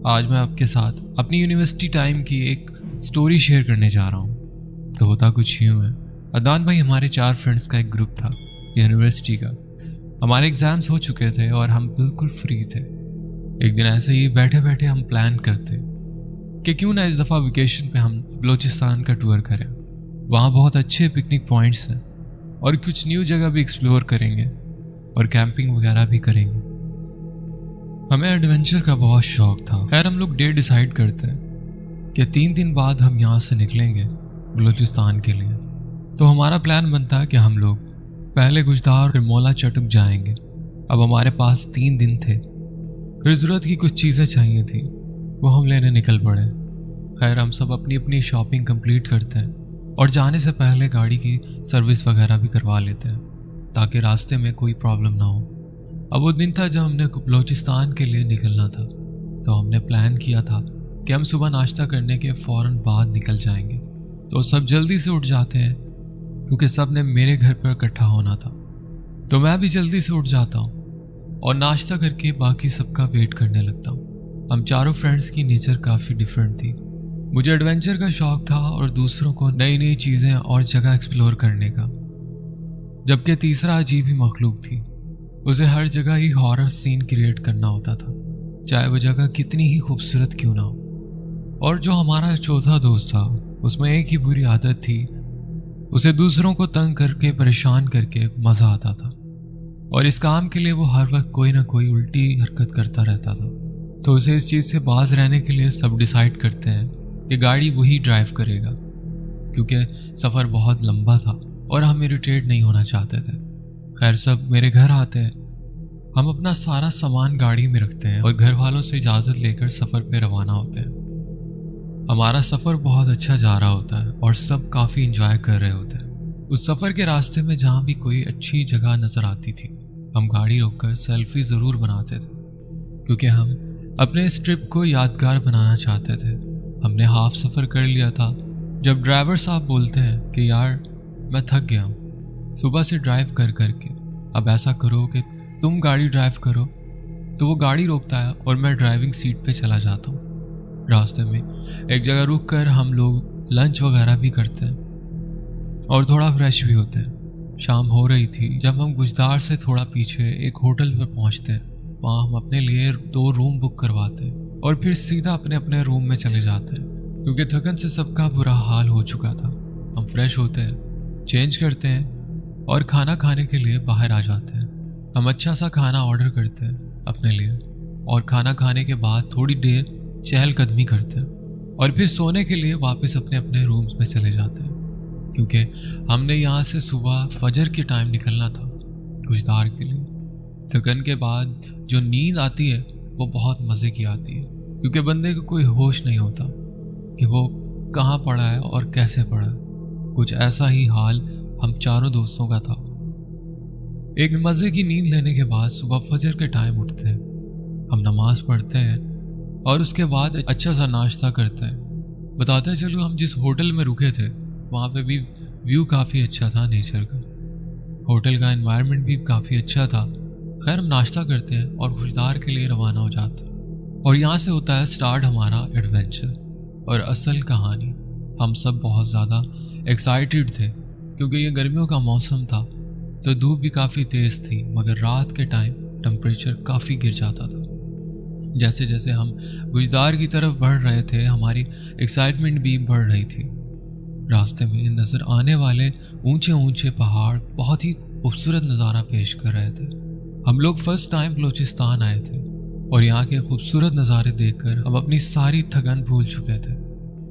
آج میں آپ کے ساتھ اپنی یونیورسٹی ٹائم کی ایک سٹوری شیئر کرنے جا رہا ہوں۔ تو ہوتا کچھ یوں ہے، عدنان بھائی ہمارے 4 فرینڈس کا ایک گروپ تھا یونیورسٹی کا۔ ہمارے ایگزامس ہو چکے تھے اور ہم بالکل فری تھے۔ ایک دن ایسے ہی بیٹھے بیٹھے ہم پلان کرتے کہ کیوں نہ اس دفعہ ویکیشن پہ ہم بلوچستان کا ٹور کریں۔ وہاں بہت اچھے پکنک پوائنٹس ہیں اور کچھ نیو جگہ بھی ایکسپلور کریں گے اور کیمپنگ وغیرہ بھی کریں گے۔ ہمیں ایڈونچر کا بہت شوق تھا۔ خیر ہم لوگ ڈے ڈیسائیڈ کرتے ہیں کہ 3 دن بعد ہم یہاں سے نکلیں گے بلوچستان کے لیے۔ تو ہمارا پلان بنتا ہے کہ ہم لوگ پہلے گجدار پھر مولا چٹک جائیں گے۔ اب ہمارے پاس 3 دن تھے، پھر ضرورت کی کچھ چیزیں چاہیے تھی، وہ ہم لینے نکل پڑے۔ خیر ہم سب اپنی اپنی شاپنگ کمپلیٹ کرتے ہیں اور جانے سے پہلے گاڑی کی سروس وغیرہ بھی کروا لیتے ہیں تاکہ راستے میں کوئی پرابلم نہ ہو۔ اب وہ دن تھا جب ہم نے بلوچستان کے لیے نکلنا تھا، تو ہم نے پلان کیا تھا کہ ہم صبح ناشتہ کرنے کے فوراً بعد نکل جائیں گے۔ تو سب جلدی سے اٹھ جاتے ہیں کیونکہ سب نے میرے گھر پر اکٹھا ہونا تھا، تو میں بھی جلدی سے اٹھ جاتا ہوں اور ناشتہ کر کے باقی سب کا ویٹ کرنے لگتا ہوں۔ ہم چاروں فرینڈس کی نیچر کافی ڈیفرنٹ تھی۔ مجھے ایڈونچر کا شوق تھا اور دوسروں کو نئی نئی چیزیں اور جگہ ایکسپلور کرنے کا، جبکہ تیسرا عجیب ہی مخلوق تھی۔ اسے ہر جگہ ہی ہارر سین کریٹ کرنا ہوتا تھا، چاہے وہ جگہ کتنی ہی خوبصورت کیوں نہ ہو۔ اور جو ہمارا چوتھا دوست تھا، اس میں ایک ہی بری عادت تھی، اسے دوسروں کو تنگ کر کے پریشان کر کے مزہ آتا تھا، اور اس کام کے لیے وہ ہر وقت کوئی نہ کوئی الٹی حرکت کرتا رہتا تھا۔ تو اسے اس چیز سے باز رہنے کے لیے سب ڈیسائیڈ کرتے ہیں کہ گاڑی وہی ڈرائیو کرے گا، کیونکہ سفر بہت لمبا تھا اور ہم اریٹیٹ نہیں ہونا چاہتے تھے۔ خیر سب میرے گھر آتے ہیں، ہم اپنا سارا سامان گاڑی میں رکھتے ہیں اور گھر والوں سے اجازت لے کر سفر پہ روانہ ہوتے ہیں۔ ہمارا سفر بہت اچھا جا رہا ہوتا ہے اور سب کافی انجوائے کر رہے ہوتے ہیں۔ اس سفر کے راستے میں جہاں بھی کوئی اچھی جگہ نظر آتی تھی، ہم گاڑی روک کر سیلفی ضرور بناتے تھے، کیونکہ ہم اپنے اس ٹرپ کو یادگار بنانا چاہتے تھے۔ ہم نے ہاف سفر کر لیا تھا جب ڈرائیور صاحب بولتے ہیں کہ یار میں تھک گیا ہوں صبح سے ڈرائیو کر کر کے، اب ایسا کرو کہ تم گاڑی ڈرائیو کرو۔ تو وہ گاڑی روکتا ہے اور میں ڈرائیونگ سیٹ پہ چلا جاتا ہوں۔ راستے میں ایک جگہ رک کر ہم لوگ لنچ وغیرہ بھی کرتے ہیں اور تھوڑا فریش بھی ہوتے ہیں۔ شام ہو رہی تھی جب ہم گجدار سے تھوڑا پیچھے ایک ہوٹل پر پہنچتے ہیں۔ وہاں ہم اپنے لیے 2 روم بک کرواتے ہیں اور پھر سیدھا اپنے اپنے روم میں چلے جاتے ہیں، کیونکہ تھکن سے سب کا برا حال ہو چکا تھا۔ ہم فریش ہوتے ہیں، چینج کرتے ہیں اور کھانا کھانے کے لیے باہر آ جاتے ہیں۔ ہم اچھا سا کھانا آرڈر کرتے ہیں اپنے لیے اور کھانا کھانے کے بعد تھوڑی دیر چہل قدمی کرتے ہیں اور پھر سونے کے لیے واپس اپنے اپنے رومز میں چلے جاتے ہیں، کیونکہ ہم نے یہاں سے صبح فجر کے ٹائم نکلنا تھا گجدار کے لیے۔ تھکن کے بعد جو نیند آتی ہے وہ بہت مزے کی آتی ہے، کیونکہ بندے کو کوئی ہوش نہیں ہوتا کہ وہ کہاں پڑا ہے اور کیسے پڑا ہے۔ کچھ ایسا ہی حال ہم چاروں دوستوں کا تھا۔ ایک مزے کی نیند لینے کے بعد صبح فجر کے ٹائم اٹھتے ہیں، ہم نماز پڑھتے ہیں اور اس کے بعد اچھا سا ناشتہ کرتے ہیں۔ بتاتے ہیں چلو ہم جس ہوٹل میں رکے تھے وہاں پہ بھی ویو کافی اچھا تھا نیچر کا، ہوٹل کا انوائرمنٹ بھی کافی اچھا تھا۔ خیر ہم ناشتہ کرتے ہیں اور گجدار کے لیے روانہ ہو جاتے ہیں، اور یہاں سے ہوتا ہے سٹارٹ ہمارا ایڈونچر اور اصل کہانی۔ ہم سب بہت زیادہ ایکسائٹیڈ تھے کیونکہ یہ گرمیوں کا موسم تھا، تو دھوپ بھی کافی تیز تھی، مگر رات کے ٹائم ٹمپریچر کافی گر جاتا تھا۔ جیسے جیسے ہم گجدار کی طرف بڑھ رہے تھے ہماری ایکسائٹمنٹ بھی بڑھ رہی تھی۔ راستے میں نظر آنے والے اونچے اونچے پہاڑ بہت ہی خوبصورت نظارہ پیش کر رہے تھے۔ ہم لوگ فرسٹ ٹائم بلوچستان آئے تھے اور یہاں کے خوبصورت نظارے دیکھ کر ہم اپنی ساری تھکن بھول چکے تھے۔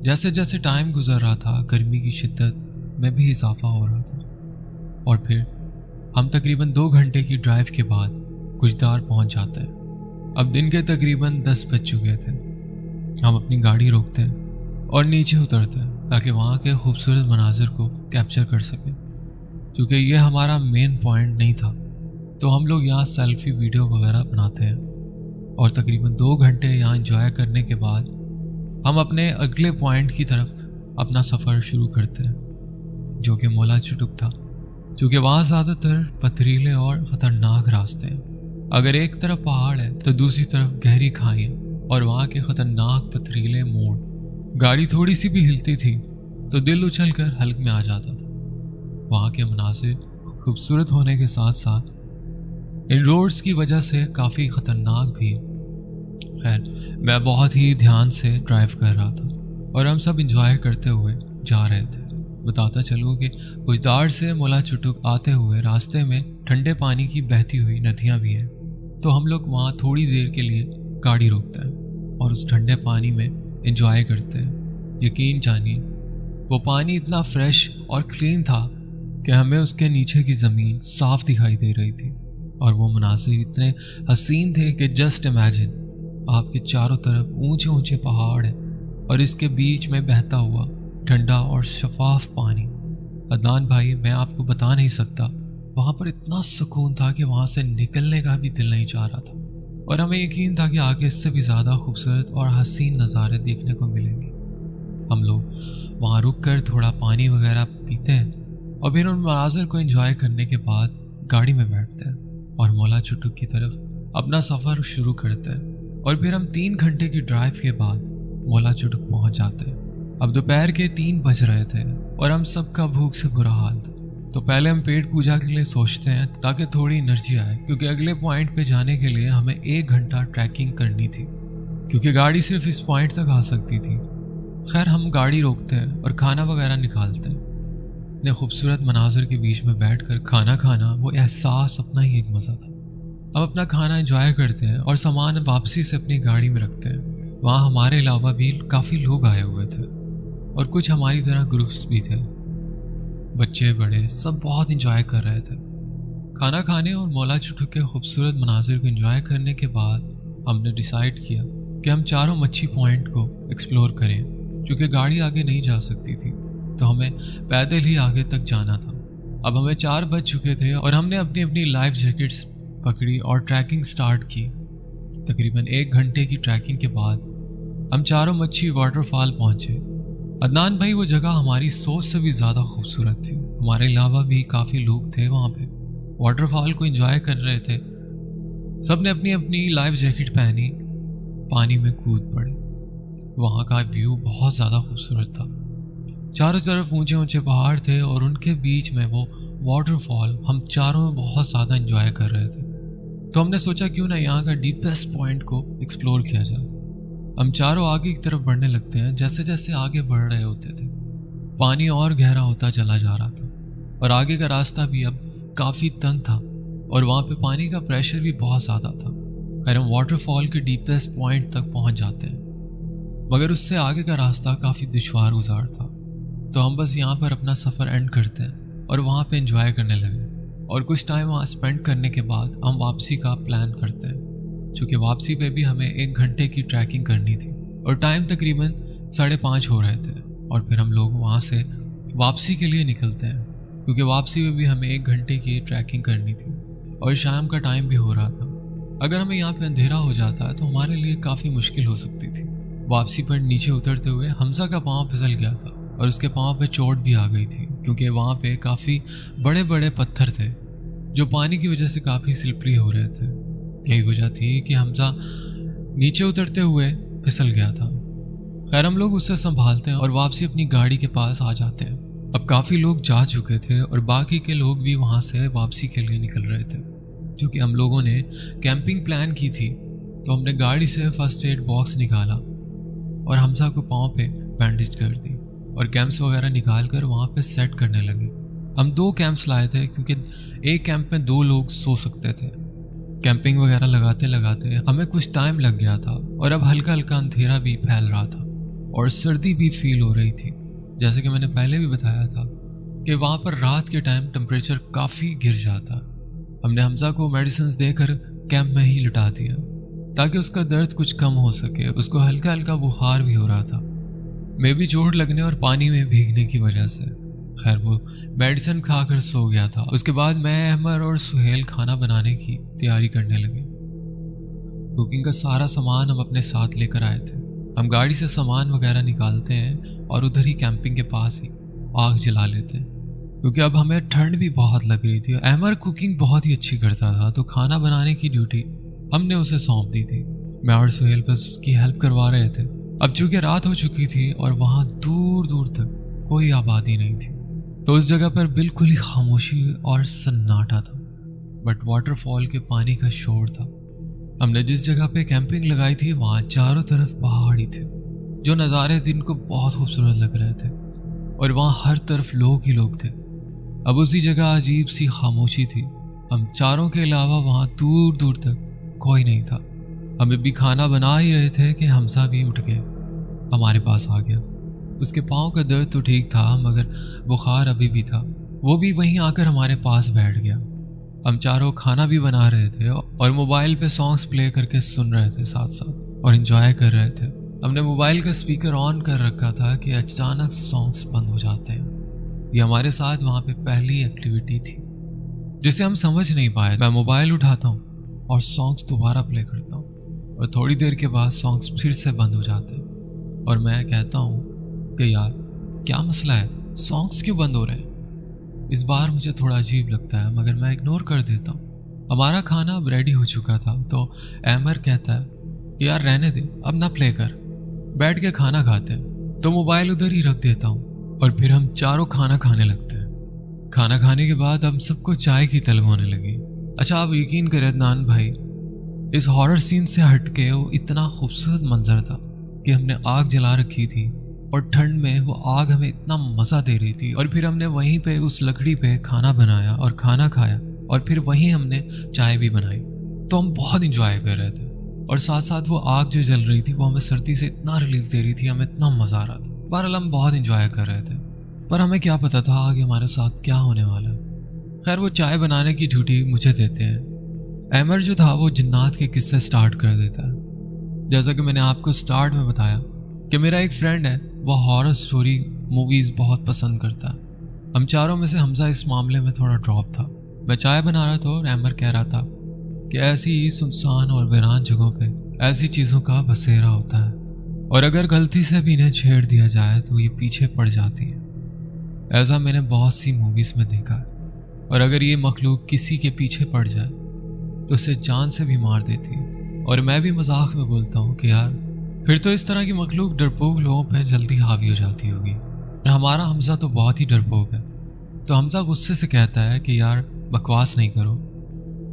جیسے جیسے ٹائم گزر رہا تھا گرمی کی شدت میں بھی اضافہ ہو رہا تھا، اور پھر ہم تقریباً 2 گھنٹے کی ڈرائیو کے بعد گجدار پہنچ جاتے ہیں۔ اب دن کے تقریباً 10 بج چکے تھے۔ ہم اپنی گاڑی روکتے ہیں اور نیچے اترتے ہیں تاکہ وہاں کے خوبصورت مناظر کو کیپچر کر سکیں، کیونکہ یہ ہمارا مین پوائنٹ نہیں تھا۔ تو ہم لوگ یہاں سیلفی ویڈیو وغیرہ بناتے ہیں اور تقریباً 2 گھنٹے یہاں انجوائے کرنے کے بعد ہم اپنے اگلے پوائنٹ کی طرف اپنا سفر شروع کرتے ہیں، جو کہ مولا چٹک تھا، کیونکہ وہاں زیادہ تر پتھریلے اور خطرناک راستے ہیں۔ اگر ایک طرف پہاڑ ہے تو دوسری طرف گہری کھائیاں और वहाँ के ख़तरनाक पथरीले मोड़। गाड़ी थोड़ी सी भी हिलती थी तो दिल उछल कर हल्क में आ जाता था। वहाँ के मनाज़िर खूबसूरत होने के साथ साथ इन रोड्स की वजह से काफ़ी ख़तरनाक भी। खैर, मैं बहुत ही ध्यान से ड्राइव कर रहा था और हम सब इंजॉय करते हुए जा रहे थे। बताता चलूँ कि कुजदार से मोला चुटुक आते हुए रास्ते में ठंडे पानी की बहती हुई नदियाँ भी हैं, तो हम लोग वहाँ थोड़ी देर के लिए गाड़ी रोकते हैं और उस ठंडे पानी में एंजॉय करते हैं। यकीन जानिए, वो पानी इतना फ्रेश और क्लीन था कि हमें उसके नीचे की ज़मीन साफ दिखाई दे रही थी और वो मनाज़िर इतने हसीन थे कि जस्ट इमेजिन, आपके चारों तरफ ऊंचे ऊंचे पहाड़ हैं और इसके बीच में बहता हुआ ठंडा और शफाफ पानी। अदनान भाई, मैं आपको बता नहीं सकता, वहाँ पर इतना सुकून था कि वहाँ से निकलने का भी दिल नहीं चाह रहा था और हमें यकीन था कि आगे इससे भी ज़्यादा खूबसूरत और हसीन नज़ारे देखने को मिलेंगे। हम लोग वहाँ रुक कर थोड़ा पानी वगैरह पीते हैं और फिर उन मनाज़िर को एंजॉय करने के बाद गाड़ी में बैठते हैं और मौला चुटुक की तरफ अपना सफ़र शुरू करते हैं। और फिर हम 3 घंटे की ड्राइव के बाद मौला चुटुक पहुँच जाते हैं। अब दोपहर के 3 बज रहे थे और हम सबका भूख से बुरा हाल था। तो पहले हम पेट पूजा के लिए सोचते हैं ताकि थोड़ी एनर्जी आए, क्योंकि अगले पॉइंट पे जाने के लिए हमें 1 घंटा ट्रैकिंग करनी थी, क्योंकि गाड़ी सिर्फ इस पॉइंट तक आ सकती थी। खैर, हम गाड़ी रोकते हैं और खाना वगैरह निकालते हैं। इतने खूबसूरत मनाज़िर के बीच में बैठकर खाना खाना, वो एहसास अपना ही एक मज़ा था। हम अपना खाना एंजॉय करते हैं और सामान वापसी से अपनी गाड़ी में रखते हैं। वहाँ हमारे अलावा भी काफ़ी लोग आए हुए थे और कुछ हमारी तरह ग्रुप्स भी थे। बच्चे बड़े सब बहुत इंजॉय कर रहे थे। खाना खाने और मौला चुटुक के खूबसूरत मनाज़िर को इंजॉय करने के बाद हमने डिसाइड किया कि हम चारों मच्छी पॉइंट को एक्सप्लोर करें। क्योंकि गाड़ी आगे नहीं जा सकती थी तो हमें पैदल ही आगे तक जाना था। अब हमें 4 बज चुके थे और हमने अपनी अपनी लाइफ जैकेट्स पकड़ी और ट्रैकिंग स्टार्ट की। तकरीबन 1 घंटे की ट्रैकिंग के बाद हम चारों मच्छी वाटरफॉल पहुंचे। अदनान भाई, वो जगह हमारी सोच से भी ज़्यादा खूबसूरत थी। हमारे अलावा भी काफ़ी लोग थे वहाँ पे, वाटरफॉल को एंजॉय कर रहे थे। सब ने अपनी अपनी लाइफ जैकेट पहनी, पानी में कूद पड़े। वहाँ का व्यू बहुत ज़्यादा खूबसूरत था। चारों तरफ ऊंचे ऊंचे पहाड़ थे और उनके बीच में वो वाटरफॉल हम चारों बहुत ज़्यादा एंजॉय कर रहे थे। तो हमने सोचा क्यों ना यहाँ का डीपेस्ट पॉइंट को एक्सप्लोर किया जाए। हम चारों आगे की तरफ बढ़ने लगते हैं। जैसे जैसे आगे बढ़ रहे होते थे, पानी और गहरा होता चला जा रहा था और आगे का रास्ता भी अब काफ़ी तंग था और वहाँ पे पानी का प्रेशर भी बहुत ज़्यादा था। फिर हम वाटरफॉल के डीपेस्ट पॉइंट तक पहुँच जाते हैं, मगर उससे आगे का रास्ता काफ़ी दुश्वार गुजार था। तो हम बस यहाँ पर अपना सफ़र एंड करते हैं और वहाँ पे एंजॉय करने लगे। और कुछ टाइम वहाँ स्पेंड करने के बाद हम वापसी का प्लान करते हैं, चूँकि वापसी पे भी हमें 1 घंटे की ट्रैकिंग करनी थी और टाइम तकरीबन 5:30 हो रहे थे। और फिर हम लोग वहाँ से वापसी के लिए निकलते हैं, क्योंकि वापसी में भी हमें 1 घंटे की ट्रैकिंग करनी थी और शाम का टाइम भी हो रहा था। अगर हमें यहाँ पे अंधेरा हो जाता है तो हमारे लिए काफ़ी मुश्किल हो सकती थी। वापसी पर नीचे उतरते हुए हमजा का पाँव फिसल गया था और उसके पाँव पे चोट भी आ गई थी, क्योंकि वहाँ पे काफ़ी बड़े बड़े पत्थर थे जो पानी की वजह से काफ़ी स्लिपरी हो रहे थे। यही वजह थी कि हमजा नीचे उतरते हुए फिसल गया था। खैर, हम लोग उससे संभालते हैं और वापसी अपनी गाड़ी के पास आ जाते हैं। अब काफ़ी लोग जा चुके थे और बाकी के लोग भी वहाँ से वापसी के लिए निकल रहे थे। क्योंकि हम लोगों ने कैंपिंग प्लान की थी तो हमने गाड़ी से फर्स्ट एड बॉक्स निकाला और हमजा को पाँव पे बैंडेज कर दी और कैंप्स वगैरह निकाल कर वहाँ पे सेट करने लगे। हम 2 कैंप्स लाए थे क्योंकि एक कैंप में 2 लोग सो सकते थे। कैंपिंग वगैरह लगाते लगाते हमें कुछ टाइम लग गया था और अब हल्का हल्का अंधेरा भी फैल रहा था और सर्दी भी फील हो रही थी। जैसे कि मैंने पहले भी बताया था कि वहाँ पर रात के टाइम टेम्परेचर काफ़ी गिर जाता। हमने हमजा को मेडिसिन देकर कैंप में ही लिटा दिया ताकि उसका दर्द कुछ कम हो सके। उसको हल्का हल्का बुखार भी हो रहा था, मैं भी चोट लगने और पानी में भीगने की वजह से। खैर, वो मेडिसिन खाकर सो गया था। उसके बाद मैं, अहमर और सुहेल खाना बनाने की तैयारी करने लगे। कुकिंग का सारा सामान हम अपने साथ लेकर आए थे। हम गाड़ी से सामान वगैरह निकालते हैं और उधर ही कैंपिंग के पास ही आग जला लेते हैं, क्योंकि अब हमें ठंड भी बहुत लग रही थी। अहमर कुकिंग बहुत ही अच्छी करता था तो खाना बनाने की ड्यूटी हमने उसे सौंप दी थी। मैं और सुहेल बस उसकी हेल्प करवा रहे थे। अब चूंकि रात हो चुकी थी और वहाँ दूर दूर तक कोई आबादी नहीं थी, तो उस जगह पर बिल्कुल ही खामोशी और सन्नाटा था, बट वाटरफॉल के पानी का शोर था। हमने जिस जगह पे कैंपिंग लगाई थी वहाँ चारों तरफ पहाड़ ही थे, जो नज़ारे दिन को बहुत खूबसूरत लग रहे थे, और वहाँ हर तरफ लोग ही लोग थे। अब उसी जगह अजीब सी खामोशी थी। हम चारों के अलावा वहाँ दूर दूर तक कोई नहीं था। हमें भी खाना बना ही रहे थे कि हमजा भी उठ गया, हमारे पास आ गया। उसके पाँव का दर्द तो ठीक था, मगर बुखार अभी भी था। वो भी वहीं आकर हमारे पास बैठ गया। हम चारों खाना भी बना रहे थे और मोबाइल पे सॉन्ग्स प्ले करके सुन रहे थे साथ साथ, और एंजॉय कर रहे थे। हमने मोबाइल का स्पीकर ऑन कर रखा था कि अचानक सॉन्ग्स बंद हो जाते हैं। ये हमारे साथ वहाँ पे पहली एक्टिविटी थी जिसे हम समझ नहीं पाए। मैं मोबाइल उठाता हूँ और सॉन्ग्स दोबारा प्ले करता हूँ, और थोड़ी देर के बाद सॉन्ग्स फिर से बंद हो जाते हैं। और मैं कहता हूँ कि यार क्या मसला है, सॉन्ग्स क्यों बंद हो रहे हैं। इस बार मुझे थोड़ा अजीब लगता है, मगर मैं इग्नोर कर देता हूँ। हमारा खाना अब रेडी हो चुका था, तो अहमर कहता है कि यार रहने दे, अब ना प्ले कर, बैठ के खाना खाते हैं। तो मोबाइल उधर ही रख देता हूँ और फिर हम चारों खाना खाने लगते हैं। खाना खाने के बाद हम सबको चाय की तलब होने लगी। अच्छा, आप यकीन करें अदनान भाई, इस हॉरर सीन से हटके वो इतना खूबसूरत मंजर था कि हमने आग जला रखी थी और ठंड में वो आग हमें इतना मज़ा दे रही थी। और फिर हमने वहीं पे उस लकड़ी पे खाना बनाया और खाना खाया, और फिर वहीं हमने चाय भी बनाई। तो हम बहुत इंजॉय कर रहे थे, और साथ साथ वो आग जो जल रही थी वो हमें सर्दी से इतना रिलीफ दे रही थी, हमें इतना मज़ा आ रहा था। बहरहाल हम बहुत इंजॉय कर रहे थे, पर हमें क्या पता था आगे हमारे साथ क्या होने वाला है। खैर, वो चाय बनाने की ड्यूटी मुझे देते हैं। अहमर जो था वो जिन्नात के किस्से स्टार्ट कर देता है। जैसा कि मैंने आपको स्टार्ट में बताया कि मेरा एक फ्रेंड है, वो हॉरर स्टोरी मूवीज़ बहुत पसंद करता है। हम चारों में से हमजा इस मामले में थोड़ा ड्रॉप था। मैं चाय बना रहा था और अहमर कह रहा था कि ऐसी सुनसान और वीरान जगहों पे ऐसी चीज़ों का बसेरा होता है, और अगर गलती से भी इन्हें छेड़ दिया जाए तो ये पीछे पड़ जाती है। ऐसा मैंने बहुत सी मूवीज़ में देखा है, और अगर ये मखलूक किसी के पीछे पड़ जाए तो उसे जान से भी मार देती है। और मैं भी मजाक में बोलता हूँ कि यार फिर तो इस तरह की मखलूक डरपोक लोगों पर जल्दी हावी हो जाती होगी। और हमारा हमजा तो बहुत ही डरपोक है, तो हमजा गुस्से से कहता है कि यार बकवास नहीं करो,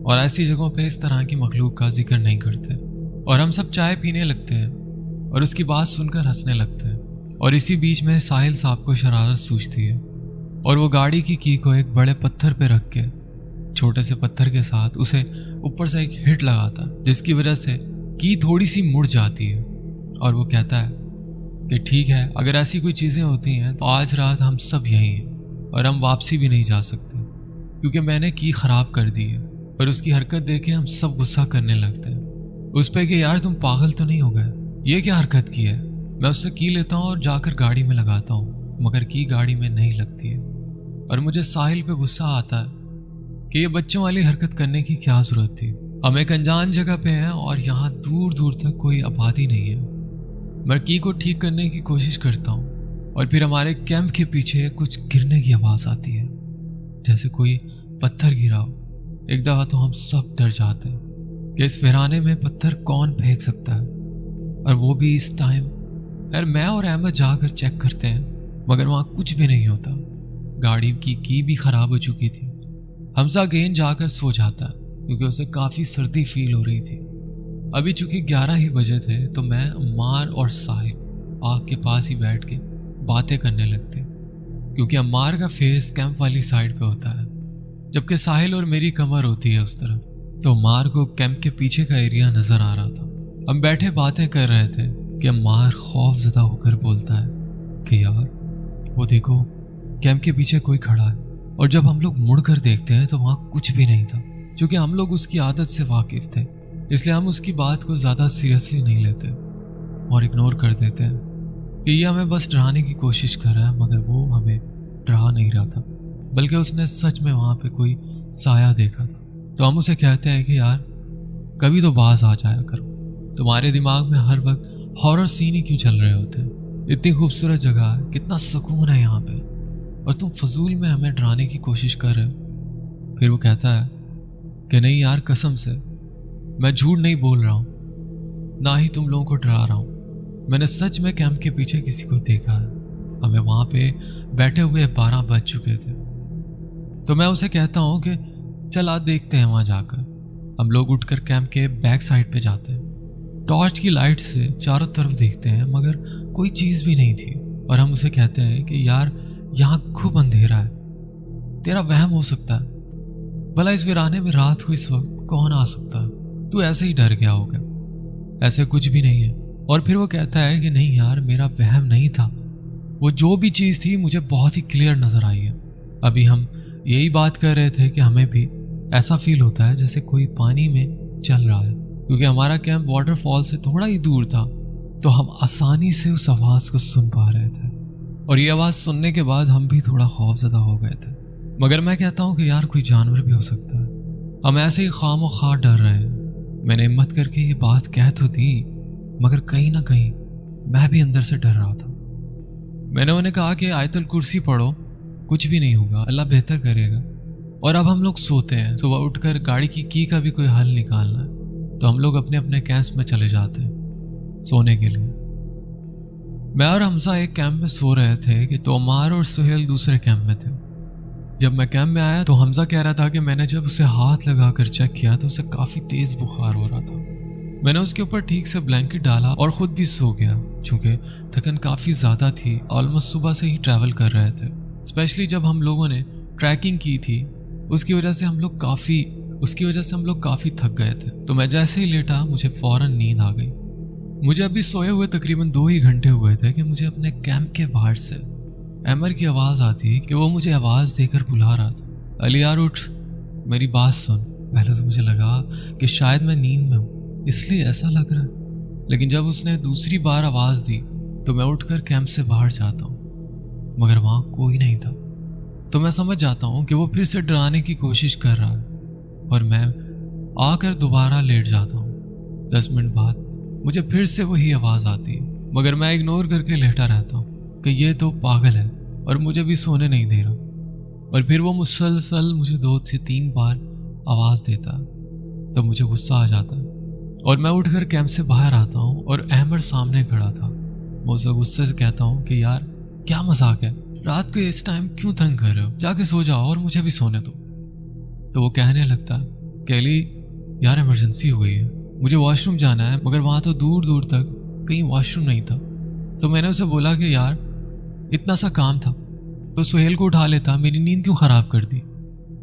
और ऐसी जगहों पे इस तरह की मखलूक का जिक्र नहीं करते। और हम सब चाय पीने लगते हैं और उसकी बात सुनकर हंसने लगते हैं। और इसी बीच में साहिल साहब को शरारत सूझती है, और वो गाड़ी की की को एक बड़े पत्थर पे रख के छोटे से पत्थर के साथ उसे ऊपर से एक हिट लगाता है, जिसकी वजह से की थोड़ी सी मुड़ जाती है। और वो कहता है कि ठीक है, अगर ऐसी कोई चीज़ें होती हैं तो आज रात हम सब यहीं हैं, और हम वापसी भी नहीं जा सकते क्योंकि मैंने की ख़राब कर दी है। और उसकी हरकत देख के हम सब गुस्सा करने लगते हैं उस पर कि यार तुम पागल तो नहीं हो गए, ये क्या हरकत की है। मैं उससे की लेता हूँ और जाकर गाड़ी में लगाता हूँ, मगर की गाड़ी में नहीं लगती है। और मुझे साहिल पे गुस्सा आता है कि ये बच्चों वाली हरकत करने की क्या ज़रूरत थी। हम एक अनजान जगह पे हैं और यहाँ दूर दूर तक कोई आबादी नहीं है। मैं की को ठीक करने की कोशिश करता हूँ, और फिर हमारे कैंप के पीछे कुछ गिरने की आवाज़ आती है, जैसे कोई पत्थर गिरा हो। एक दफ़ा तो हम सब डर जाते हैं कि इस वीराने में पत्थर कौन फेंक सकता है, और वो भी इस टाइम। यार मैं और अहमद जाकर चेक करते हैं, मगर वहाँ कुछ भी नहीं होता। गाड़ी की भी ख़राब हो चुकी थी। हमजा अगेन जाकर सो जाता है क्योंकि उसे काफ़ी सर्दी फील हो रही थी। अभी चूँकि 11 ही बजे थे, तो मैं, अम्मार और साहिल आग के पास ही बैठ के बातें करने लगते, क्योंकि अम्मार का फेस कैंप वाली साइड पे होता है, जबकि साहिल और मेरी कमर होती है उस तरफ। तो अम्मार को कैंप के पीछे का एरिया नज़र आ रहा था। हम बैठे बातें कर रहे थे कि अम्मार खौफज़दा होकर बोलता है कि यार वो देखो, कैंप के पीछे कोई खड़ा है। और जब हम लोग मुड़ कर देखते हैं तो वहाँ कुछ भी नहीं था। क्योंकि हम लोग उसकी आदत से वाकिफ़ थे, इसलिए हम उसकी बात को ज़्यादा सीरियसली नहीं लेते और इग्नोर कर देते हैं कि ये हमें बस डराने की कोशिश कर रहा है। मगर वो हमें डरा नहीं रहा था, बल्कि उसने सच में वहाँ पे कोई साया देखा था। तो हम उसे कहते हैं कि यार कभी तो बाज आ जाया करो, तुम्हारे दिमाग में हर वक्त हॉरर सीन ही क्यों चल रहे होते हैं। इतनी खूबसूरत जगह है, कितना सुकून है यहाँ पे, और तुम फजूल में हमें डराने की कोशिश कर रहे हो। फिर वो कहता है कि नहीं यार, कसम से मैं झूठ नहीं बोल रहा हूँ, ना ही तुम लोगों को डरा रहा हूँ। मैंने सच में कैंप के पीछे किसी को देखा है। हमें वहाँ पे बैठे हुए 12 बज चुके थे। तो मैं उसे कहता हूँ कि चल आज देखते हैं वहाँ जाकर। हम लोग उठकर कैंप के बैक साइड पे जाते हैं। टॉर्च की लाइट से चारों तरफ देखते हैं मगर कोई चीज़ भी नहीं थी। और हम उसे कहते हैं कि यार यहाँ खूब अंधेरा है, तेरा वहम हो सकता है, भला इस वीराने में रात को इस वक्त कौन आ सकता है, तू ऐसे ही डर गया होगा, ऐसे कुछ भी नहीं है। और फिर वो कहता है कि नहीं यार मेरा वहम नहीं था, वो जो भी चीज़ थी मुझे बहुत ही क्लियर नज़र आई है। अभी हम यही बात कर रहे थे कि हमें भी ऐसा फील होता है जैसे कोई पानी में चल रहा है, क्योंकि हमारा कैंप वाटरफॉल से थोड़ा ही दूर था, तो हम आसानी से उस आवाज़ को सुन पा रहे थे। और ये आवाज़ सुनने के बाद हम भी थोड़ा खौफज़दा हो गए थे। मगर मैं कहता हूँ कि यार कोई जानवर भी हो सकता है, हम ऐसे ही खामोखा डर रहे हैं। मैंने हिम्मत करके ये बात कह तो दी, मगर कहीं ना कहीं मैं भी अंदर से डर रहा था। मैंने उन्हें कहा कि आयतुल कुर्सी पढ़ो, कुछ भी नहीं होगा, अल्लाह बेहतर करेगा। और अब हम लोग सोते हैं। सुबह उठकर गाड़ी की का भी कोई हल निकालना है, तो हम लोग अपने अपने कैंप में चले जाते हैं सोने के लिए। मैं और हमजा एक कैंप में सो रहे थे कि तोमार और सुहेल दूसरे कैंप में थे। जब मैं कैंप में आया तो हमजा कह रहा था कि मैंने जब उसे हाथ लगाकर चेक किया तो उसे काफ़ी तेज़ बुखार हो रहा था। मैंने उसके ऊपर ठीक से ब्लैंकेट डाला और ख़ुद भी सो गया, चूँकि थकन काफ़ी ज़्यादा थी। ऑलमोस्ट सुबह से ही ट्रैवल कर रहे थे, स्पेशली जब हम लोगों ने ट्रैकिंग की थी, उसकी वजह से हम लोग काफ़ी थक गए थे। तो मैं जैसे ही लेटा मुझे फ़ौरन नींद आ गई। मुझे अभी सोए हुए तकरीबन 2 ही घंटे हुए थे कि मुझे अपने कैंप के बाहर से अमर की आवाज़ आती कि वो मुझे आवाज़ देकर बुला रहा था, अली यार उठ, मेरी बात सुन। पहले तो मुझे लगा कि शायद मैं नींद में हूँ इसलिए ऐसा लग रहा है, लेकिन जब उसने दूसरी बार आवाज़ दी तो मैं उठकर कैंप से बाहर जाता हूँ, मगर वहाँ कोई नहीं था। तो मैं समझ जाता हूँ कि वो फिर से डराने की कोशिश कर रहा है और मैं आकर दोबारा लेट जाता हूँ। 10 मिनट बाद मुझे फिर से वही आवाज़ आती है, मगर मैं इग्नोर करके लेटा रहता हूँ कि ये तो पागल है और मुझे भी सोने नहीं दे रहा। और फिर वो मुसलसल मुझे 2 से 3 बार आवाज़ देता है, तो मुझे गुस्सा आ जाता है और मैं उठकर कैंप से बाहर आता हूँ और अहमद सामने खड़ा था। मैं उसे गुस्से से कहता हूँ कि यार क्या मजाक है, रात को इस टाइम क्यों तंग कर रहे हो, जाके सो जाओ और मुझे भी सोने दो। तो वो कहने लगता है कि अली यार इमरजेंसी हो गई है, मुझे वॉशरूम जाना है, मगर वहाँ तो दूर दूर तक कहीं वॉशरूम नहीं था। तो मैंने उसे बोला कि यार इतना सा काम था तो सुहेल को उठा लेता, मेरी नींद क्यों ख़राब कर दी।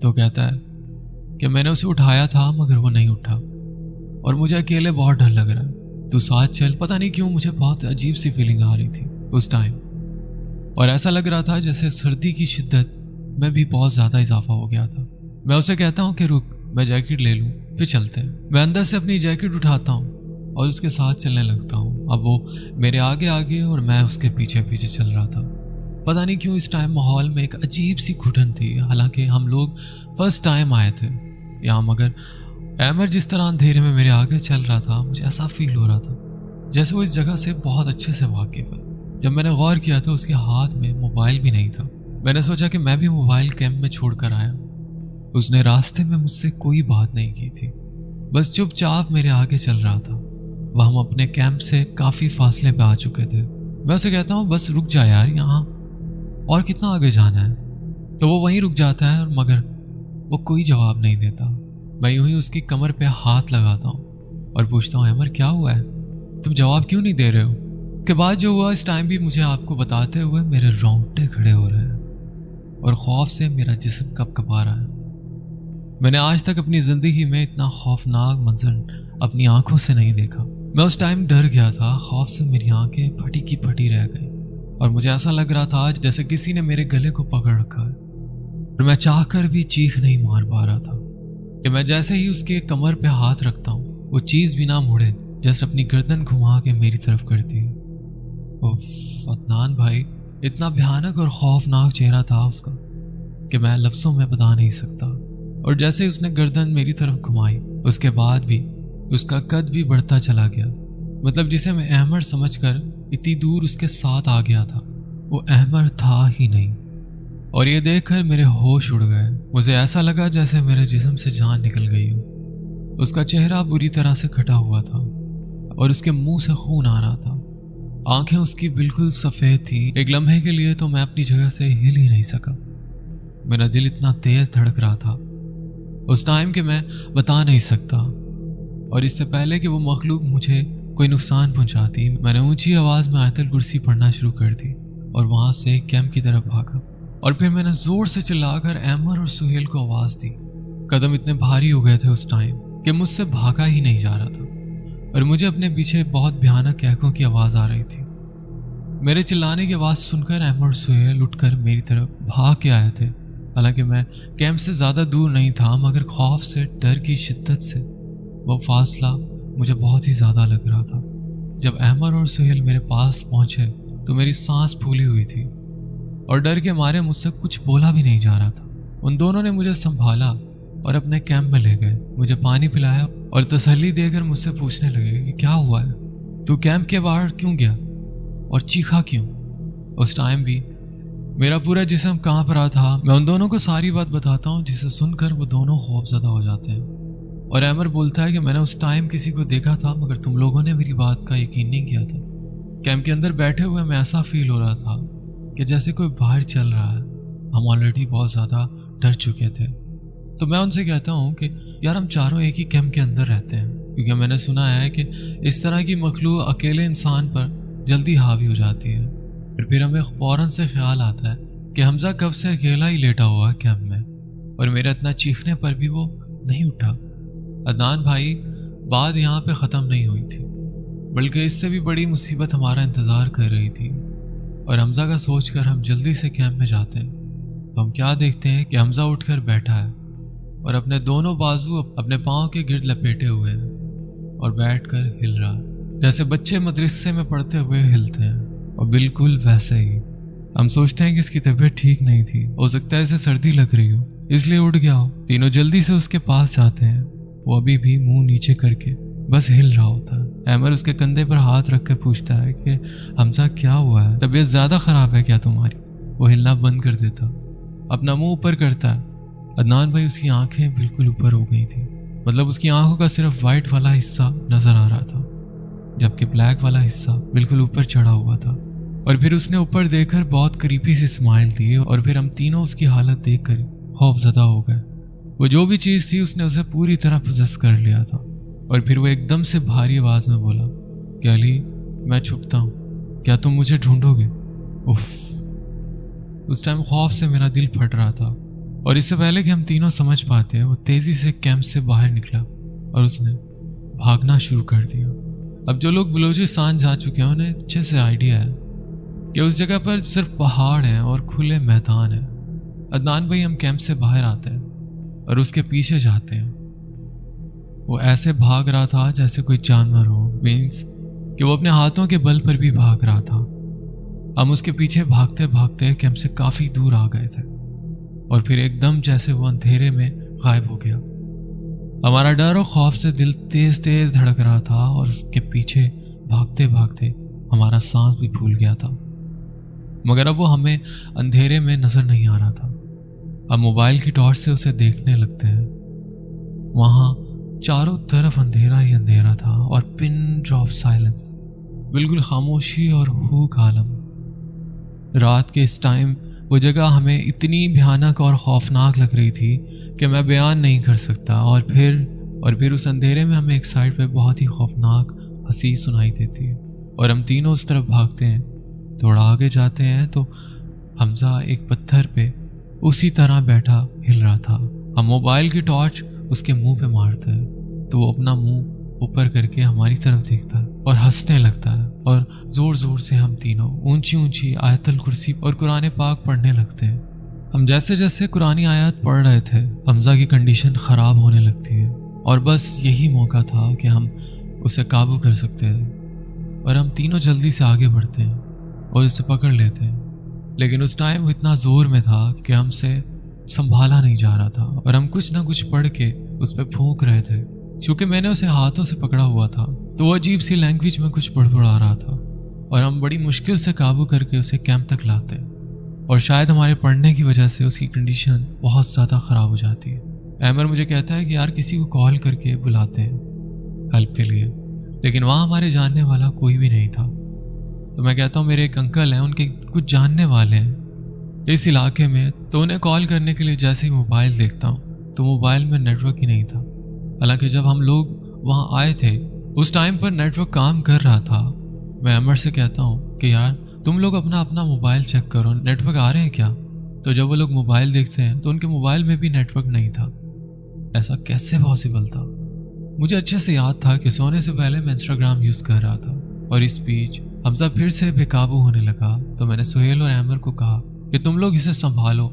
तो कहता है कि मैंने उसे उठाया था मगर वो नहीं उठा और मुझे अकेले बहुत डर लग रहा है, तू साथ चल। पता नहीं क्यों मुझे बहुत अजीब सी फीलिंग आ रही थी उस टाइम, और ऐसा लग रहा था जैसे सर्दी की शिद्दत में भी बहुत ज़्यादा इजाफा हो गया था। मैं उसे कहता हूँ कि रुक, मैं जैकेट ले लूँ फिर चलते हैं। मैं अंदर से अपनी जैकेट उठाता हूँ और उसके साथ चलने लगता हूँ। अब वो मेरे आगे आगे और मैं उसके पीछे पीछे चल रहा था। पता नहीं क्यों इस टाइम माहौल में एक अजीब सी घुटन थी, हालांकि हम लोग फर्स्ट टाइम आए थे यहाँ, मगर अहमद जिस तरह अंधेरे में मेरे आगे चल रहा था मुझे ऐसा फील हो रहा था जैसे वो इस जगह से बहुत अच्छे से वाकिफ है। जब मैंने गौर किया तो उसके हाथ में मोबाइल भी नहीं था। मैंने सोचा कि मैं भी मोबाइल कैंप में छोड़ कर आया। उसने रास्ते में मुझसे कोई बात नहीं की थी, बस चुपचाप मेरे आगे चल रहा था। वह हम अपने कैंप से काफ़ी फासले पे आ चुके थे। मैं उसे कहता हूँ बस रुक जा यार, यहाँ और कितना आगे जाना है। तो वो वहीं रुक जाता है, मगर वो कोई जवाब नहीं देता। मैं यूं ही उसकी कमर पे हाथ लगाता हूँ और पूछता हूँ अमर क्या हुआ है, तुम जवाब क्यों नहीं दे रहे हो। के बाद जो हुआ इस टाइम भी मुझे आपको बताते हुए मेरे रोंगटे खड़े हो रहे हैं और खौफ से मेरा जिस्म कँपा रहा है। मैंने आज तक अपनी ज़िंदगी में इतना खौफनाक मंजर अपनी आंखों से नहीं देखा। मैं उस टाइम डर गया था, खौफ से मेरी आंखें फटी की फटी रह गई और मुझे ऐसा लग रहा था जैसे किसी ने मेरे गले को पकड़ रखा है और मैं चाहकर भी चीख नहीं मार पा रहा था कि मैं जैसे ही उसके कमर पे हाथ रखता हूँ वो चीज़ भी ना मुड़े, जैसे अपनी गर्दन घुमा के मेरी तरफ करती है। उफ, अदनान भाई, इतना भयानक और खौफनाक चेहरा था उसका कि मैं लफ्ज़ों में बता नहीं सकता। और जैसे ही उसने गर्दन मेरी तरफ घुमाई उसके बाद भी उसका कद भी बढ़ता चला गया। मतलब जिसे मैं अहमद समझकर इतनी दूर उसके साथ आ गया था वो अहमद था ही नहीं। और ये देखकर मेरे होश उड़ गए। मुझे ऐसा लगा जैसे मेरे जिस्म से जान निकल गई हो। उसका चेहरा बुरी तरह से कटा हुआ था, और उसके मुंह से खून आ रहा था। आंखें उसकी बिल्कुल सफ़ेद थी। एक लम्हे के लिए तो मैं अपनी जगह से हिल ही नहीं सका। मेरा दिल इतना तेज धड़क रहा था उस टाइम कि मैं बता नहीं सकता। और इससे पहले कि वो मखलूक मुझे कोई नुकसान पहुंचाती, मैंने ऊंची आवाज़ में आयतल कुर्सी पढ़ना शुरू कर दी और वहाँ से कैंप की तरफ भागा। और फिर मैंने ज़ोर से चिल्लाकर अहमद और सुहेल को आवाज़ दी। कदम इतने भारी हो गए थे उस टाइम कि मुझसे भागा ही नहीं जा रहा था और मुझे अपने पीछे बहुत भयानक कहकों की आवाज़ आ रही थी। मेरे चिल्लाने की आवाज़ सुनकर अहमद और सुहेल उठकर मेरी तरफ भाग के आए थे। हालांकि मैं कैंप से ज़्यादा दूर नहीं था, मगर खौफ से, डर की शिद्दत से वो फासला मुझे बहुत ही ज़्यादा लग रहा था। जब अहमद और सुहेल मेरे पास पहुँचे तो मेरी सांस फूली हुई थी और डर के मारे मुझसे कुछ बोला भी नहीं जा रहा था। उन दोनों ने मुझे संभाला और अपने कैंप में ले गए, मुझे पानी पिलाया और तसल्ली देकर मुझसे पूछने लगे कि क्या हुआ है, तू कैंप के बाहर क्यों गया और चीखा क्यों। उस टाइम भी मेरा पूरा जिस्म कांप रहा था। मैं उन दोनों को सारी बात बताता हूँ, जिसे सुनकर वो दोनों खौफज़दा हो जाते हैं। और अमर बोलता है कि मैंने उस टाइम किसी को देखा था, मगर तुम लोगों ने मेरी बात का यकीन नहीं किया था। कैंप के अंदर बैठे हुए मैं ऐसा फील हो रहा था कि जैसे कोई बाहर चल रहा है। हम ऑलरेडी बहुत ज़्यादा डर चुके थे। तो मैं उनसे कहता हूँ कि यार हम चारों एक ही कैंप के अंदर रहते हैं, क्योंकि मैंने सुना है कि इस तरह की मखलूक अकेले इंसान पर जल्दी हावी हो जाती है। फिर हमें फ़ौरन से ख्याल आता है कि हमजा कब से अकेला ही लेटा हुआ है कैंप में और मेरा इतना चीखने पर भी वो नहीं उठा। अदनान भाई, बात यहाँ पे ख़त्म नहीं हुई थी, बल्कि इससे भी बड़ी मुसीबत हमारा इंतज़ार कर रही थी। और हमजा का सोचकर हम जल्दी से कैंप में जाते हैं तो हम क्या देखते हैं कि हमजा उठकर बैठा है और अपने दोनों बाजू अपने पाँव के गिर्द लपेटे हुए हैं और बैठकर हिल रहा है, जैसे बच्चे मदरसे में पढ़ते हुए हिलते हैं। और बिल्कुल वैसे ही हम सोचते हैं कि इसकी तबीयत ठीक नहीं थी, हो सकता है इसे सर्दी लग रही हो, इसलिए उठ गया हो। तीनों जल्दी से उसके पास जाते हैं। वो अभी भी मुंह नीचे करके बस हिल रहा होता है। अमर उसके कंधे पर हाथ रख कर पूछता है कि हमजा क्या हुआ है, तबीयत ज़्यादा ख़राब है क्या तुम्हारी। वो हिलना बंद कर देता, अपना मुंह ऊपर करता है। अदनान भाई, उसकी आंखें बिल्कुल ऊपर हो गई थी, मतलब उसकी आंखों का सिर्फ वाइट वाला हिस्सा नज़र आ रहा था, जबकि ब्लैक वाला हिस्सा बिल्कुल ऊपर चढ़ा हुआ था। और फिर उसने ऊपर देखकर बहुत करीबी से स्माइल दी और फिर हम तीनों उसकी हालत देखकर खौफज़दा हो गए। वो जो भी चीज़ थी उसने उसे पूरी तरह पोजेस कर लिया था। और फिर वो एकदम से भारी आवाज़ में बोला कि अली, मैं छुपता हूँ, क्या तुम मुझे ढूंढोगे। उफ, उस टाइम खौफ से मेरा दिल फट रहा था। और इससे पहले कि हम तीनों समझ पाते, वो तेज़ी से कैंप से बाहर निकला और उसने भागना शुरू कर दिया। अब जो लोग बलूचिस्तान जा चुके हैं उन्हें अच्छे से आइडिया है कि उस जगह पर सिर्फ पहाड़ हैं और खुले मैदान हैं। अदनान भाई, हम कैंप से बाहर आते हैं और उसके पीछे जाते हैं। वो ऐसे भाग रहा था जैसे कोई जानवर हो, मीन्स कि वो अपने हाथों के बल पर भी भाग रहा था। हम उसके पीछे भागते भागते कैंप से काफ़ी दूर आ गए थे और फिर एकदम जैसे वो अंधेरे में गायब हो गया। हमारा डर और खौफ से दिल तेज तेज धड़क रहा था और उसके पीछे भागते भागते हमारा सांस भी फूल गया था। मगर अब वो हमें अंधेरे में नज़र नहीं आ रहा था। अब मोबाइल की टॉर्च से उसे देखने लगते हैं। वहाँ चारों तरफ अंधेरा ही अंधेरा था और पिन ड्रॉप साइलेंस, बिल्कुल खामोशी और हूक आलम। रात के इस टाइम वो जगह हमें इतनी भयानक और खौफनाक लग रही थी कि मैं बयान नहीं कर सकता। और फिर उस अंधेरे में हमें एक साइड पे बहुत ही खौफनाक हंसी सुनाई देती है और हम तीनों उस तरफ भागते हैं। थोड़ा आगे जाते हैं तो हमजा एक पत्थर पे उसी तरह बैठा हिल रहा था। हम मोबाइल की टॉर्च उसके मुंह पे मारते हैं तो वो अपना मुंह ऊपर करके हमारी तरफ देखता है और हंसने लगता है। और ज़ोर ज़ोर से हम तीनों ऊंची ऊंची आयतल कुर्सी और कुरान पाक पढ़ने लगते हैं। हम जैसे जैसे कुरानी आयत पढ़ रहे थे, हमजा की कंडीशन ख़राब होने लगती है और बस यही मौका था कि हम उसे काबू कर सकते हैं। और हम तीनों जल्दी से आगे बढ़ते हैं और उसे पकड़ लेते हैं। लेकिन उस टाइम वो इतना ज़ोर में था कि हमसे संभाला नहीं जा रहा था और हम कुछ ना कुछ पढ़ के उस पर फूंक रहे थे। क्योंकि मैंने उसे हाथों से पकड़ा हुआ था तो वो अजीब सी लैंग्वेज में कुछ बड़बड़ा रहा था और हम बड़ी मुश्किल से काबू करके उसे कैंप तक लाते हैं। और शायद हमारे पढ़ने की वजह से उसकी कंडीशन बहुत ज़्यादा ख़राब हो जाती है। अमर मुझे कहता है कि यार किसी को कॉल करके बुलाते हैं हेल्प के लिए। लेकिन वहाँ हमारे जानने वाला कोई भी नहीं था। तो मैं कहता हूँ मेरे एक अंकल हैं, उनके कुछ जानने वाले हैं इस इलाके में, तो उन्हें कॉल करने के लिए जैसे ही मोबाइल देखता हूँ तो मोबाइल में नेटवर्क ही नहीं था। हालांकि जब हम लोग वहाँ आए थे उस टाइम पर नेटवर्क काम कर रहा था। मैं अमर से कहता हूँ कि यार तुम लोग अपना अपना मोबाइल चेक करो, नेटवर्क आ रहे हैं क्या। तो जब वो लोग मोबाइल देखते हैं तो उनके मोबाइल में भी नेटवर्क नहीं था। ऐसा कैसे पॉसिबल था। मुझे अच्छे से याद था कि सोने से पहले मैं इंस्टाग्राम यूज़ कर रहा था और इस बीच हमजा फिर से बेकाबू होने लगा। तो मैंने सुहेल और अहमर को कहा कि तुम लोग इसे संभालो,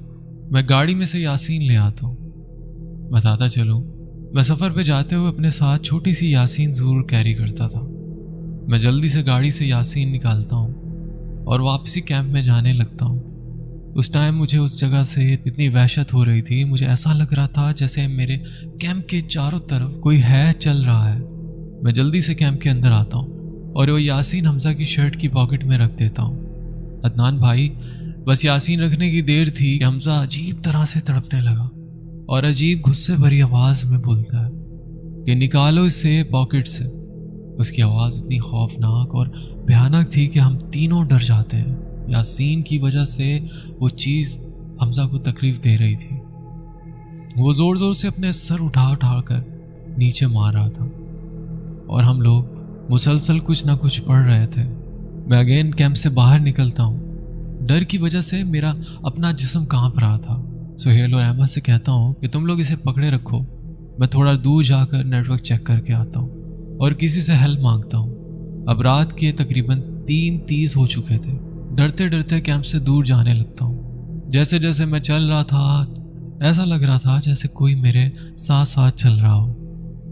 मैं गाड़ी में से यासीन ले आता हूँ। बताता चलूँ, मैं सफ़र पे जाते हुए अपने साथ छोटी सी यासीन ज़रूर कैरी करता था। मैं जल्दी से गाड़ी से यासीन निकालता हूँ और वापसी कैंप में जाने लगता हूँ। उस टाइम मुझे उस जगह से इतनी वहशत हो रही थी, मुझे ऐसा लग रहा था जैसे मेरे कैंप के चारों तरफ कोई है चल रहा है। मैं जल्दी से कैंप के अंदर आता हूँ और वो यासीन हमजा की शर्ट की पॉकेट में रख देता हूँ। अदनान भाई, बस यासीन रखने की देर थी कि हमजा अजीब तरह से तड़पने लगा और अजीब गुस्से भरी आवाज़ में बोलता है कि निकालो इसे पॉकेट से। उसकी आवाज़ इतनी खौफनाक और भयानक थी कि हम तीनों डर जाते हैं। यासीन की वजह से वो चीज़ हमजा को तकलीफ दे रही थी। वो ज़ोर ज़ोर से अपने सर उठा उठा कर नीचे मार रहा था और हम लोग मुसलसल कुछ ना कुछ पढ़ रहे थे। मैं अगेन कैंप से बाहर निकलता हूँ। डर की वजह से मेरा अपना जिस्म कांप रहा था। सुहेल और अहमद से कहता हूँ कि तुम लोग इसे पकड़े रखो, मैं थोड़ा दूर जाकर नेटवर्क चेक करके आता हूँ और किसी से हेल्प मांगता हूँ। अब रात के तकरीबन 3:30 हो चुके थे। डरते डरते कैंप से दूर जाने लगता हूँ। जैसे जैसे मैं चल रहा था ऐसा लग रहा था जैसे कोई मेरे साथ साथ चल रहा हो,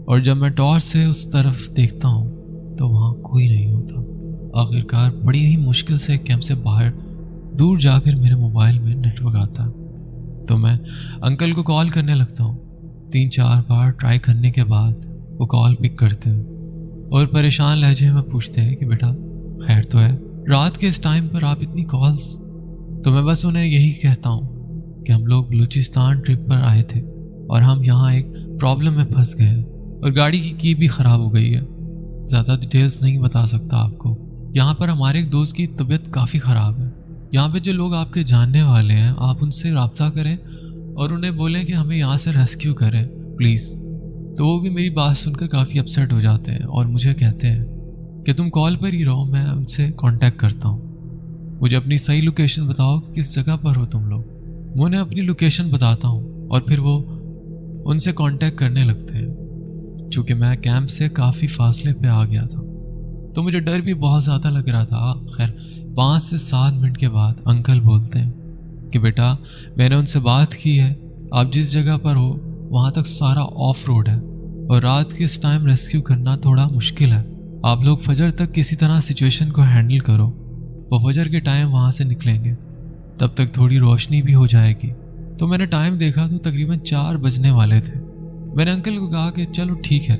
और जब मैं टॉर्च से उस तरफ देखता हूँ तो वहाँ कोई नहीं होता। आखिरकार बड़ी ही मुश्किल से कैंप से बाहर दूर जाकर मेरे मोबाइल में नेटवर्क आता है। तो मैं अंकल को कॉल करने लगता हूँ। 3-4 बार ट्राई करने के बाद वो कॉल पिक करते हैं और परेशान लहजे में पूछते हैं कि बेटा खैर तो है, रात के इस टाइम पर आप इतनी कॉल्स। तो मैं बस उन्हें यही कहता हूँ कि हम लोग बलूचिस्तान ट्रिप पर आए थे और हम यहाँ एक प्रॉब्लम में फंस गए हैं और गाड़ी की की भी ख़राब हो गई है। ज़्यादा डिटेल्स नहीं बता सकता आपको। यहाँ पर हमारे एक दोस्त की तबीयत काफ़ी ख़राब है। यहाँ पे जो लोग आपके जानने वाले हैं आप उनसे रब्ता करें और उन्हें बोलें कि हमें यहाँ से रेस्क्यू करें प्लीज़। तो वो भी मेरी बात सुनकर काफ़ी अपसेट हो जाते हैं और मुझे कहते हैं कि तुम कॉल पर ही रहो, मैं उनसे कांटेक्ट करता हूँ। मुझे अपनी सही लोकेशन बताओ कि किस जगह पर हो तुम लोग। मैं उन्हें अपनी लोकेशन बताता हूँ और फिर वो उनसे कांटेक्ट करने लगते हैं। चूँकि मैं कैंप से काफ़ी फासले पे आ गया था तो मुझे डर भी बहुत ज़्यादा लग रहा था। खैर 5 से 7 मिनट के बाद अंकल बोलते हैं कि बेटा मैंने उनसे बात की है, आप जिस जगह पर हो वहाँ तक सारा ऑफ रोड है और रात के इस टाइम रेस्क्यू करना थोड़ा मुश्किल है। आप लोग फजर तक किसी तरह सिचुएशन को हैंडल करो, वो फजर के टाइम वहाँ से निकलेंगे, तब तक थोड़ी रोशनी भी हो जाएगी। तो मैंने टाइम देखा तो तकरीबन 4 बजने वाले थे। मैंने अंकल को कहा कि चलो ठीक है,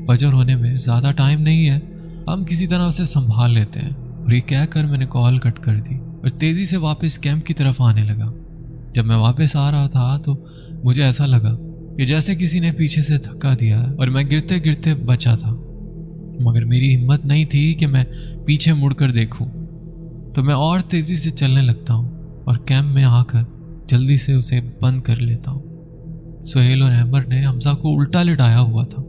फजर होने में ज़्यादा टाइम नहीं है, हम किसी तरह उसे संभाल लेते हैं। और ये कहकर मैंने कॉल कट कर दी और तेज़ी से वापस कैंप की तरफ आने लगा। जब मैं वापस आ रहा था तो मुझे ऐसा लगा कि जैसे किसी ने पीछे से धक्का दिया और मैं गिरते गिरते बचा था, मगर मेरी हिम्मत नहीं थी कि मैं पीछे मुड़कर देखूं। तो मैं और तेज़ी से चलने लगता हूं और कैंप में आकर जल्दी से उसे बंद कर लेता हूं। सुहेल और अहमर ने हमजा को उल्टा लिटाया हुआ था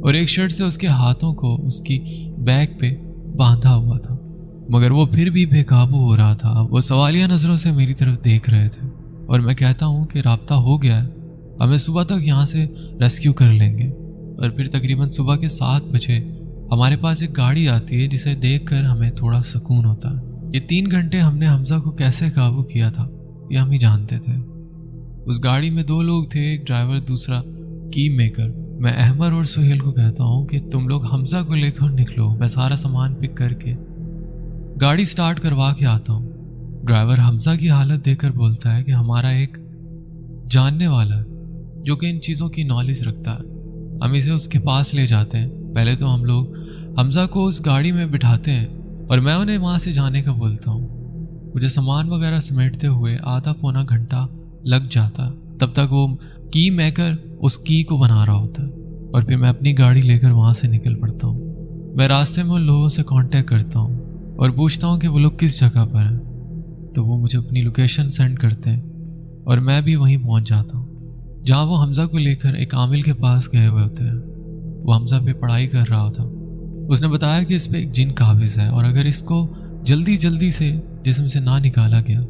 और एक शर्ट से उसके हाथों को उसकी बैक पे बांधा हुआ था, मगर वो फिर भी बेकाबू हो रहा था। वो सवालिया नज़रों से मेरी तरफ देख रहे थे और मैं कहता हूँ कि राब्ता हो गया है, हमें सुबह तक यहाँ से रेस्क्यू कर लेंगे। और फिर तकरीबन सुबह के 7 बजे हमारे पास एक गाड़ी आती है जिसे देखकर हमें थोड़ा सुकून होता है। ये 3 घंटे हमने हमजा को कैसे काबू किया था ये हम ही जानते थे। उस गाड़ी में 2 लोग थे, एक ड्राइवर दूसरा की मेकर। मैं अहमर और सुहेल को कहता हूँ कि तुम लोग हमजा को लेकर निकलो, मैं सारा सामान पिक करके गाड़ी स्टार्ट करवा के आता हूँ। ड्राइवर हमजा की हालत देखकर बोलता है कि हमारा एक जानने वाला है जो कि इन चीज़ों की नॉलेज रखता है, हम इसे उसके पास ले जाते हैं। पहले तो हम लोग हमजा को उस गाड़ी में बिठाते हैं और मैं उन्हें वहाँ से जाने का बोलता हूँ। मुझे सामान वगैरह समेटते हुए आधा पौना घंटा लग जाता, तब तक वो की मेकर उस की को बना रहा होता है और फिर मैं अपनी गाड़ी लेकर वहाँ से निकल पड़ता हूँ। मैं रास्ते में उन लोगों से कांटेक्ट करता हूँ और पूछता हूँ कि वो लोग किस जगह पर हैं। तो वो मुझे अपनी लोकेशन सेंड करते हैं और मैं भी वहीं पहुँच जाता हूँ जहाँ वो हमज़ा को लेकर एक आमिल के पास गए हुए होते हैं। वो हमज़ा पे पढ़ाई कर रहा था। उसने बताया कि इस पे एक जिन काबिज़ है और अगर इसको जल्दी जल्दी से जिस्म से ना निकाला गया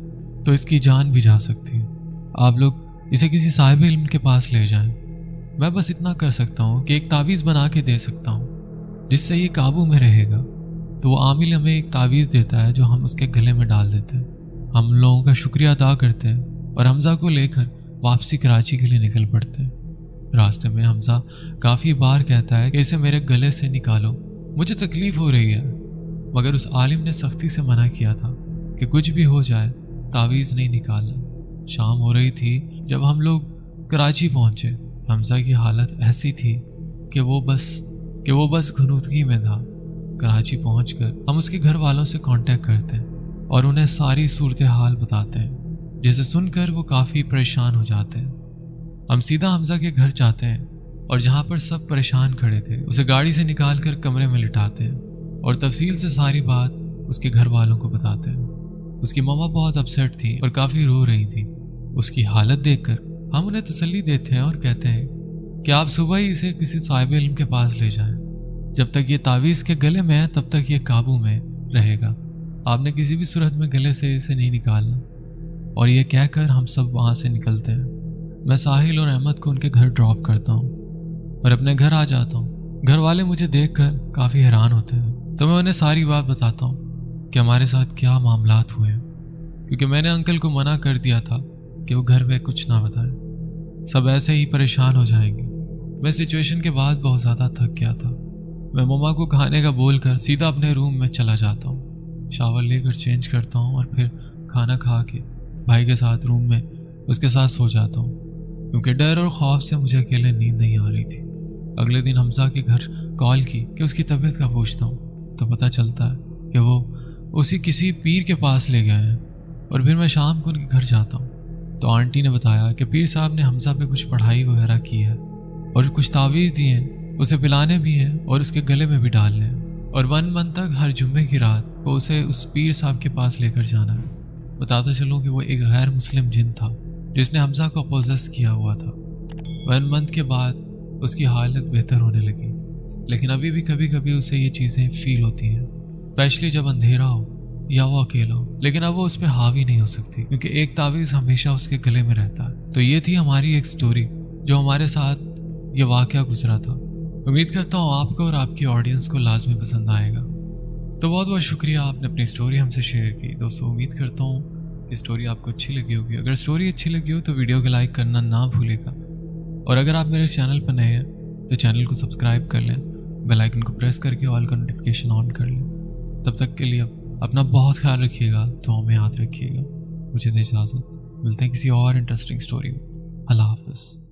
तो इसकी जान भी जा सकती है। आप लोग इसे किसी साहिब इल्म के पास ले जाएं। मैं बस इतना कर सकता हूँ कि एक तावीज़ बना के दे सकता हूँ जिससे ये काबू में रहेगा। तो वो आमिल हमें एक तावीज़ देता है जो हम उसके गले में डाल देते हैं। हम लोगों का शुक्रिया अदा करते हैं और हमज़ा को लेकर वापसी कराची के लिए निकल पड़ते हैं। रास्ते में हमज़ा काफ़ी बार कहता है कि इसे मेरे गले से निकालो, मुझे तकलीफ़ हो रही है, मगर उस आलिम ने सख्ती से मना किया था कि कुछ भी हो जाए तावीज़ नहीं निकालना। शाम हो रही थी जब हम लोग कराची पहुँचे। हमज़ा की हालत ऐसी थी कि वो बस घुनूदगी में था। कराची पहुंचकर हम उसके घर वालों से कांटेक्ट करते हैं और उन्हें सारी सूरत हाल बताते हैं, जिसे सुनकर वो काफ़ी परेशान हो जाते हैं। हम सीधा हमज़ा के घर जाते हैं और जहाँ पर सब परेशान खड़े थे उसे गाड़ी से निकाल कर कमरे में लिटाते हैं और तफसील से सारी बात उसके घर वालों को बताते हैं। उसकी मम्मा बहुत अपसेट थी और काफ़ी रो रही थी। उसकी हालत देखकर हम उन्हें तसल्ली देते हैं और कहते हैं कि आप सुबह ही इसे किसी साहिब इल्म के पास ले जाएं। जब तक ये तावीज़ के गले में है तब तक ये काबू में रहेगा। आपने किसी भी सूरत में गले से इसे नहीं निकालना। और ये कहकर हम सब वहाँ से निकलते हैं। मैं साहिल और अहमद को उनके घर ड्रॉप करता हूँ और अपने घर आ जाता हूँ। घर वाले मुझे देखकर काफ़ी हैरान होते हैं, तो मैं उन्हें सारी बात बताता हूँ कि हमारे साथ क्या मामलात हुए हैं, क्योंकि मैंने अंकल को मना कर दिया था कि वो घर में कुछ ना बताएं, सब ऐसे ही परेशान हो जाएंगे। मैं सिचुएशन के बाद बहुत ज़्यादा थक गया था। मैं मम्मा को खाने का बोलकर सीधा अपने रूम में चला जाता हूँ। शावर लेकर चेंज करता हूँ और फिर खाना खा के भाई के साथ रूम में उसके साथ सो जाता हूँ, क्योंकि डर और खौफ से मुझे अकेले नींद नहीं आ रही थी। अगले दिन हमज़ा के घर कॉल की कि उसकी तबीयत का पूछता हूँ, तो पता चलता है कि वो उसी किसी पीर के पास ले गए हैं। और फिर मैं शाम को उनके घर जाता हूँ तो आंटी ने बताया कि पीर साहब ने हमज़ा पे कुछ पढ़ाई वगैरह की है और कुछ तावीज़ दिए हैं, उसे पिलाने भी हैं और उसके गले में भी डालने हैं। और 1 मंथ तक हर जुम्मे की रात को उसे उस पीर साहब के पास लेकर जाना है। बताता चलूँ कि वो एक गैर मुस्लिम जिन था जिसने हमज़ा को पोजेस किया हुआ था। 1 मंथ के बाद उसकी हालत बेहतर होने लगी, लेकिन अभी भी कभी कभी उसे ये चीज़ें फील होती हैं, स्पेशली जब अंधेरा हो या वो अकेला हो। लेकिन अब वो उस पर हावी नहीं हो सकती, क्योंकि एक तावीज़ हमेशा उसके गले में रहता है। तो ये थी हमारी एक स्टोरी जो हमारे साथ ये वाक़या गुजरा था। उम्मीद करता हूँ आपको और आपकी ऑडियंस को लाजमी पसंद आएगा। तो बहुत बहुत शुक्रिया, आपने अपनी स्टोरी हमसे शेयर की। दोस्तों, उम्मीद करता हूँ कि स्टोरी आपको अच्छी लगी होगी। अगर स्टोरी अच्छी लगी हो तो वीडियो को लाइक करना ना भूलेगा। और अगर आप मेरे चैनल पर नए हैं तो चैनल को सब्सक्राइब कर लें, बेल आइकन को प्रेस करके ऑल का नोटिफिकेशन ऑन कर लें। तब तक के लिए अपना बहुत ख्याल रखिएगा, तो हमें याद रखिएगा। मुझे दे इजाज़त, मिलते हैं किसी और इंटरेस्टिंग स्टोरी में। अल्लाह हाफ़िज़।